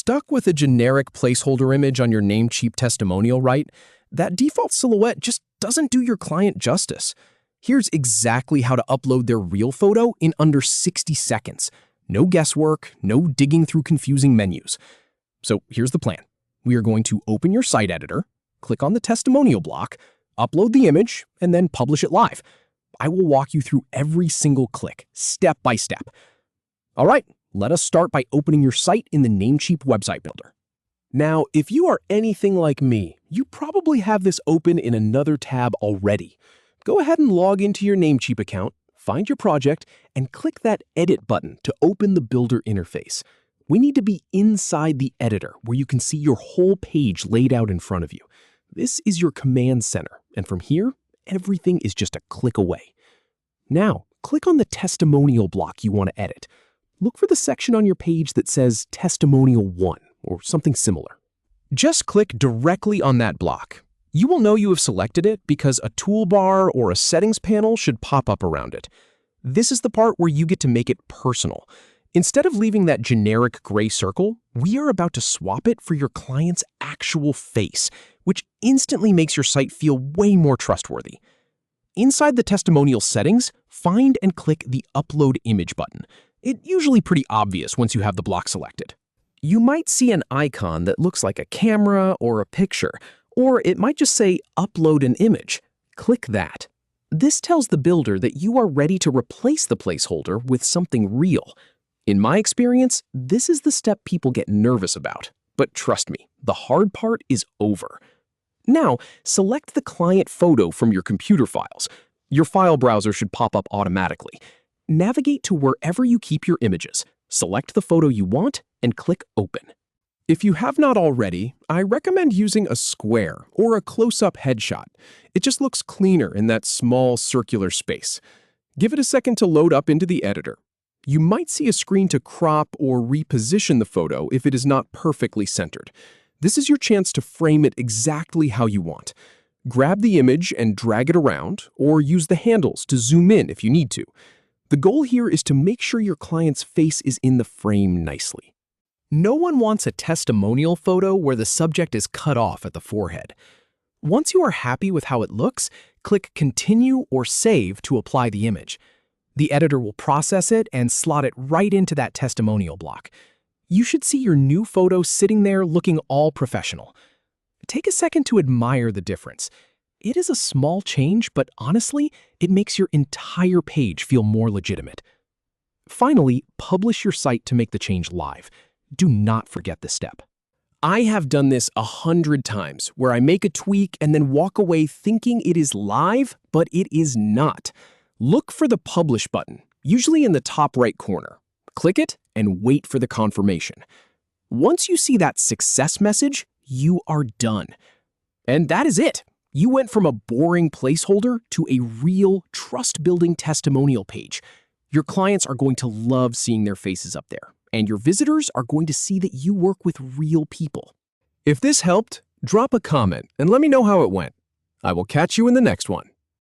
Stuck with a generic placeholder image on your Namecheap testimonial, right? That default silhouette just doesn't do your client justice. Here's exactly how to upload their real photo in under 60 seconds. No guesswork, no digging through confusing menus. So here's the plan. We are going to open your site editor, click on the testimonial block, upload the image, and then publish it live. I will walk you through every single click, step by step. All right, let us start by opening your site in the Namecheap website builder. Now, if you are anything like me, you probably have this open in another tab already. Go ahead and log into your Namecheap account, find your project, and click that Edit button to open the builder interface. We need to be inside the editor where you can see your whole page laid out in front of you. This is your command center, and from here, everything is just a click away. Now, click on the testimonial block you want to edit. Look for the section on your page that says Testimonial 1 or something similar. Just click directly on that block. You will know you have selected it because a toolbar or a settings panel should pop up around it. This is the part where you get to make it personal. Instead of leaving that generic gray circle, we are about to swap it for your client's actual face, which instantly makes your site feel way more trustworthy. Inside the testimonial settings, find and click the Upload Image button. It's usually pretty obvious once you have the block selected. You might see an icon that looks like a camera or a picture, or it might just say Upload an Image. Click that. This tells the builder that you are ready to replace the placeholder with something real. In my experience, this is the step people get nervous about. But trust me, the hard part is over. Now, select the client photo from your computer files. Your file browser should pop up automatically. Navigate to wherever you keep your images, select the photo you want, and click Open. If you have not already, I recommend using a square or a close-up headshot. It just looks cleaner in that small circular space. Give it a second to load up into the editor. You might see a screen to crop or reposition the photo if it is not perfectly centered. This is your chance to frame it exactly how you want. Grab the image and drag it around, or use the handles to zoom in if you need to. The goal here is to make sure your client's face is in the frame nicely. No one wants a testimonial photo where the subject is cut off at the forehead. Once you are happy with how it looks, click Continue or Save to apply the image. The editor will process it and slot it right into that testimonial block. You should see your new photo sitting there looking all professional. Take a second to admire the difference. It is a small change, but honestly, it makes your entire page feel more legitimate. Finally, publish your site to make the change live. Do not forget this step. I have done this 100 times, where I make a tweak and then walk away thinking it is live, but it is not. Look for the Publish button, usually in the top right corner. Click it and wait for the confirmation. Once you see that success message, you are done. And that is it. You went from a boring placeholder to a real trust-building testimonial page. Your clients are going to love seeing their faces up there, and your visitors are going to see that you work with real people. If this helped, drop a comment and let me know how it went. I will catch you in the next one.